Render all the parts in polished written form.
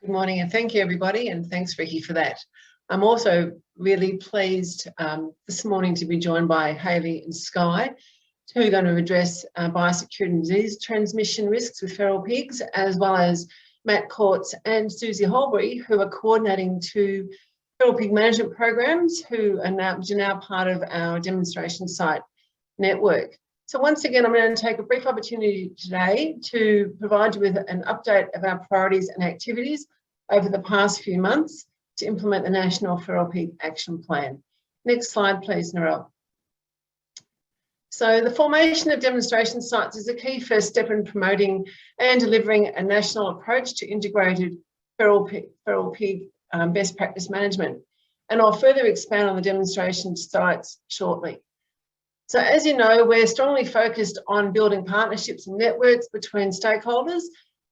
Good morning, and thank you, everybody, and thanks, Vicky, for that. I'm also really pleased this morning to be joined by Hayley and Sky, who are going to address biosecurity and disease transmission risks with feral pigs, as well as Matt Courts and Susie Holbury, who are coordinating two feral pig management programs, which are now part of our demonstration site network. So once again, I'm going to take a brief opportunity today to provide you with an update of our priorities and activities over the past few months to implement the National Feral Pig Action Plan. Next slide, please, Narelle. So the formation of demonstration sites is a key first step in promoting and delivering a national approach to integrated feral pig best practice management. And I'll further expand on the demonstration sites shortly. So as you know, we're strongly focused on building partnerships and networks between stakeholders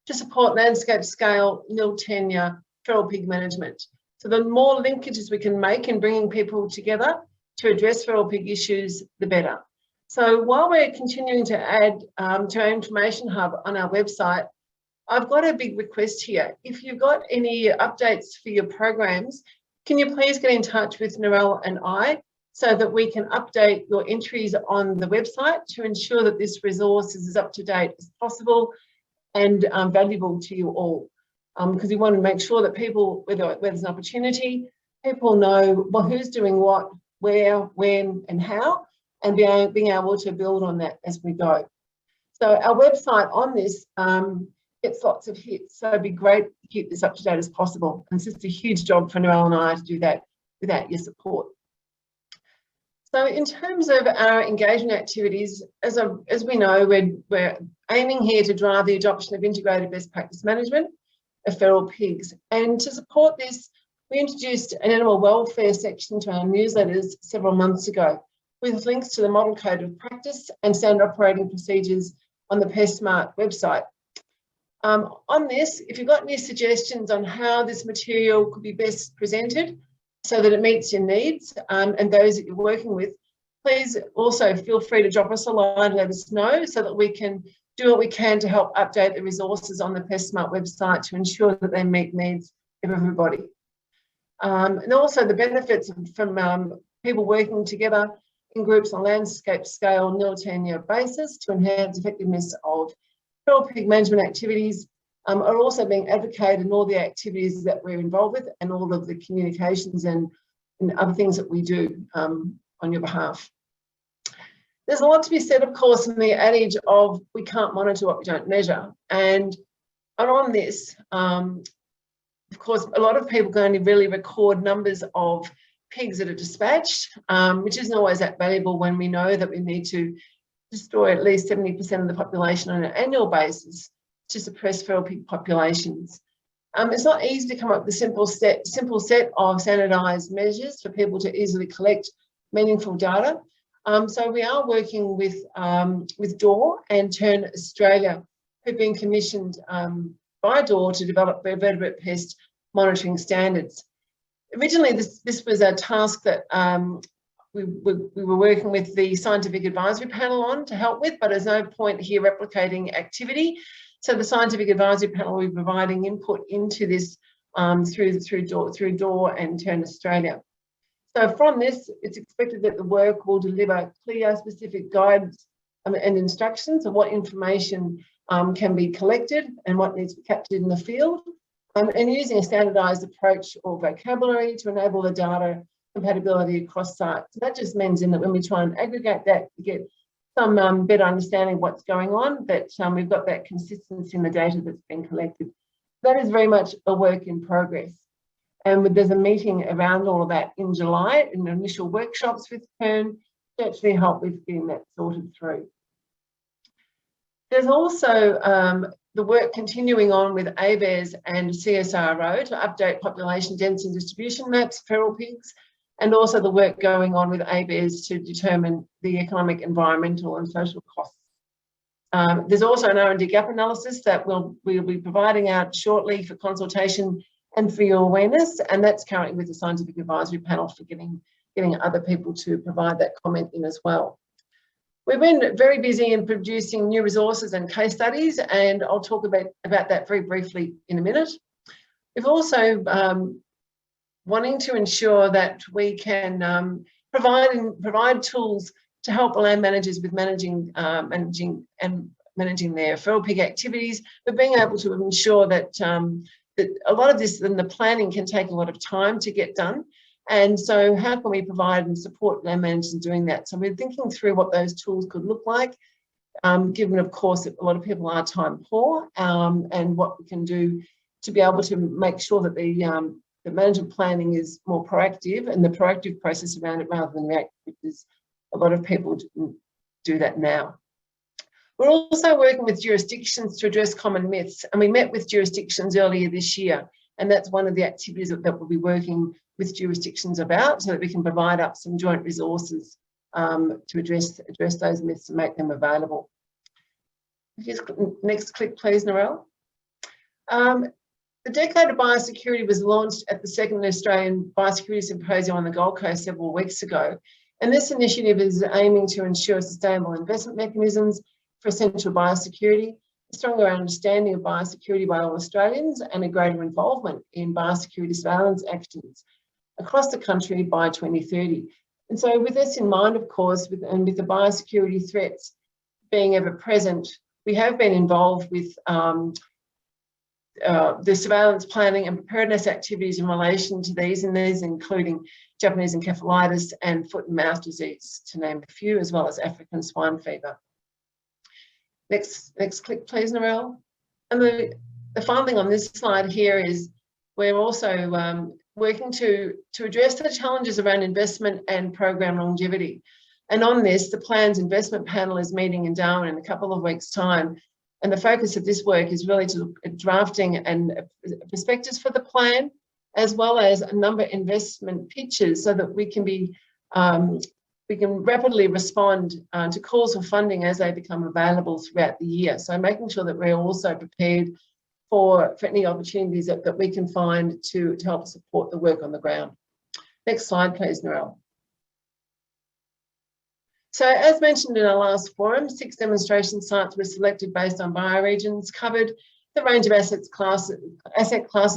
to support landscape scale, nil tenure feral pig management. So the more linkages we can make in bringing people together to address feral pig issues, the better. So while we're continuing to add to our information hub on our website, I've got a big request here. If you've got any updates for your programs, can you please get in touch with Narelle and I so that we can update your entries on the website to ensure that this resource is as up to date as possible and valuable to you all. Because we want to make sure that people, where there's an opportunity, people know who's doing what, where, when and how, and being able to build on that as we go. So our website on this gets lots of hits, so it'd be great to keep this up to date as possible. And it's just a huge job for Narelle and I to do that without your support. So in terms of our engagement activities, as we know, we're aiming here to drive the adoption of integrated best practice management of feral pigs. And to support this, we introduced an animal welfare section to our newsletters several months ago, with links to the model code of practice and standard operating procedures on the PestSmart website. On this, if you've got any suggestions on how this material could be best presented so that it meets your needs and those that you're working with, please also feel free to drop us a line and let us know so that we can do what we can to help update the resources on the PestSmart website to ensure that they meet needs of everybody. And also the benefits from people working together in groups on landscape scale, nil tenure basis to enhance effectiveness of feral pig management activities are also being advocated in all the activities that we're involved with and all of the communications and other things that we do on your behalf. There's a lot to be said, of course, in the adage of we can't monitor what we don't measure. And on this, of course, a lot of people can only really record numbers of pigs that are dispatched, which isn't always that valuable when we know that we need to destroy at least 70% of the population on an annual basis to suppress feral pig populations. It's not easy to come up with a simple set of standardised measures for people to easily collect meaningful data. So we are working with DOR and Turn Australia, who've been commissioned by DOR to develop vertebrate pest monitoring standards. Originally, this was a task that we were working with the Scientific Advisory Panel on to help with, but there's no point here replicating activity. So the Scientific Advisory Panel will be providing input into this through DOR and Turn Australia. So from this, it's expected that the work will deliver clear, specific guidance and instructions on what information can be collected and what needs to be captured in the field, and using a standardised approach or vocabulary to enable the data compatibility across sites. So that just means in that when we try and aggregate that to get some better understanding of what's going on, that we've got that consistency in the data that's been collected. That is very much a work in progress. And there's a meeting around all of that in July, in the initial workshops with Turn to actually help with getting that sorted through. There's also the work continuing on with ABARES and CSRO to update population density and distribution maps for feral pigs, and also the work going on with ABARES to determine the economic, environmental and social costs. There's also an R&D gap analysis that we'll be providing out shortly for consultation and for your awareness, and that's currently with the Scientific Advisory Panel for getting other people to provide that comment in as well. We've been very busy in producing new resources and case studies, and I'll talk about that very briefly in a minute. We've also wanting to ensure that we can provide tools to help land managers with managing their feral pig activities, but being able to ensure that that a lot of this in the planning can take a lot of time to get done. And so how can we provide and support land managers in doing that? So we're thinking through what those tools could look like, given, of course, that a lot of people are time poor, and what we can do to be able to make sure that the management planning is more proactive and the proactive process around it rather than reactive, because a lot of people do that now. We're also working with jurisdictions to address common myths, and we met with jurisdictions earlier this year, and that's one of the activities that we'll be working with jurisdictions about, so that we can provide up some joint resources to address those myths and make them available. Next click, please, Narelle. The Decade of Biosecurity was launched at the second Australian Biosecurity Symposium on the Gold Coast several weeks ago, and this initiative is aiming to ensure sustainable investment mechanisms for essential biosecurity, a stronger understanding of biosecurity by all Australians, and a greater involvement in biosecurity surveillance actions across the country by 2030. And so with this in mind, of course, with the biosecurity threats being ever present, we have been involved with the surveillance planning and preparedness activities in relation to these, and these including Japanese encephalitis and foot and mouth disease, to name a few, as well as African swine fever. Next click, please, Narelle. And the final thing on this slide here is we're also working to address the challenges around investment and program longevity. And on this, the Plans Investment Panel is meeting in Darwin in a couple of weeks' time. And the focus of this work is really to look at drafting and prospectus for the plan, as well as a number of investment pitches, so that we can rapidly respond to calls for funding as they become available throughout the year. So making sure that we're also prepared for any opportunities that we can find to help support the work on the ground. Next slide, please, Narelle. So as mentioned in our last forum, 6 demonstration sites were selected based on bioregions, covered the range of asset classes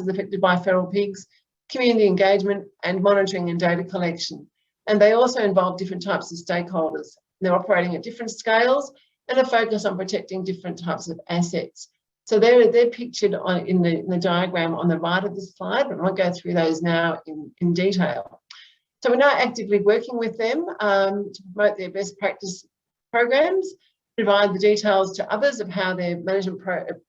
affected by feral pigs, community engagement, and monitoring and data collection. And they also involve different types of stakeholders. They're operating at different scales and a focus on protecting different types of assets. So they're pictured in the diagram on the right of the slide, but I won't go through those now in detail. So we're now actively working with them to promote their best practice programs, provide the details to others of how their management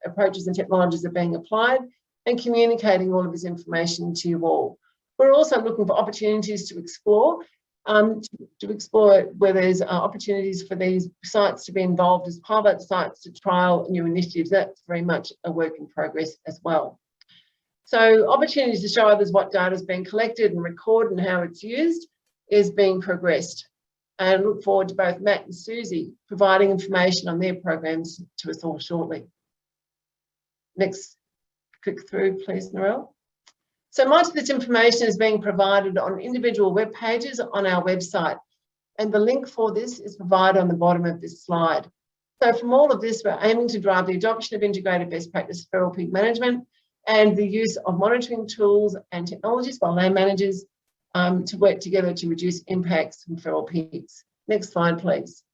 approaches and technologies are being applied, and communicating all of this information to you all. We're also looking for opportunities to explore where there's opportunities for these sites to be involved as pilot sites to trial new initiatives. That's very much a work in progress as well. So opportunities to show others what data is being collected and recorded and how it's used is being progressed. And I look forward to both Matt and Susie providing information on their programs to us all shortly. Next, click through, please, Narelle. So much of this information is being provided on individual web pages on our website, and the link for this is provided on the bottom of this slide. So from all of this, we're aiming to drive the adoption of integrated best practice feral pig management and the use of monitoring tools and technologies by land managers to work together to reduce impacts from feral pigs. Next slide, please.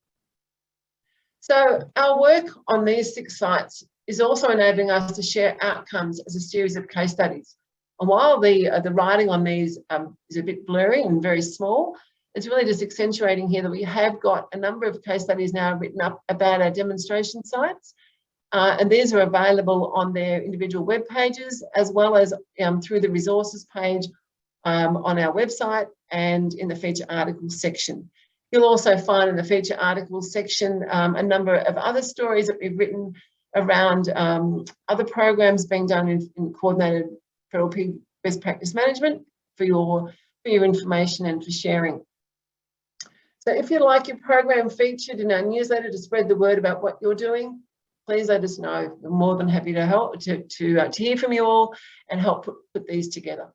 So our work on these 6 sites is also enabling us to share outcomes as a series of case studies. And while the writing on these is a bit blurry and very small, it's really just accentuating here that we have got a number of case studies now written up about our demonstration sites. And these are available on their individual web pages, as well as through the resources page on our website and in the feature articles section. You'll also find in the feature articles section a number of other stories that we've written around other programs being done in coordinated feral pig best practice management for your information and for sharing. So if you'd like your program featured in our newsletter to spread the word about what you're doing, please let us know. We're more than happy to help, to hear from you all and help put these together.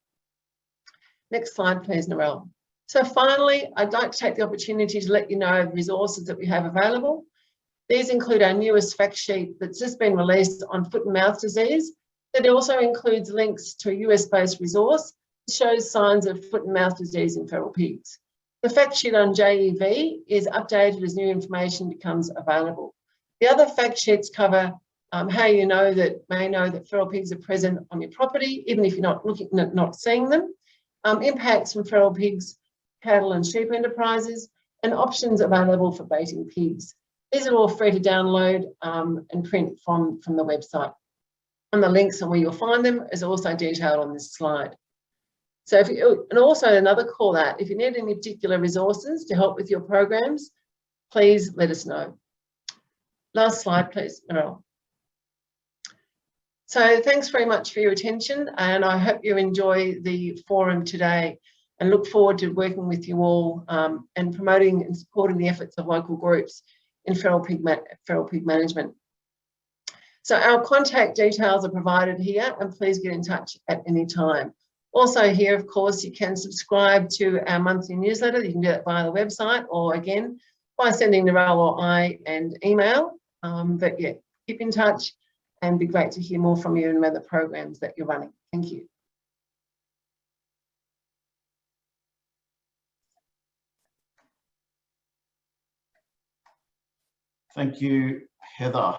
Next slide, please, Narelle. So finally, I'd like to take the opportunity to let you know of resources that we have available. These include our newest fact sheet that's just been released on foot and mouth disease. It also includes links to a US-based resource that shows signs of foot and mouth disease in feral pigs. The fact sheet on JEV is updated as new information becomes available. The other fact sheets cover how you may know that feral pigs are present on your property, even if you're not seeing them, impacts from feral pigs, cattle and sheep enterprises, and options available for baiting pigs. These are all free to download and print from the website. And the links and where you'll find them is also detailed on this slide. So and also another call out, if you need any particular resources to help with your programs, please let us know. Last slide, please, Meryl. So thanks very much for your attention, and I hope you enjoy the forum today and look forward to working with you all and promoting and supporting the efforts of local groups in feral pig management. So our contact details are provided here, and please get in touch at any time. Also here, of course, you can subscribe to our monthly newsletter. You can do that via the website or again by sending Narelle or I an email. But yeah, keep in touch and it'd be great to hear more from you and about the programs that you're running. Thank you. Thank you, Heather.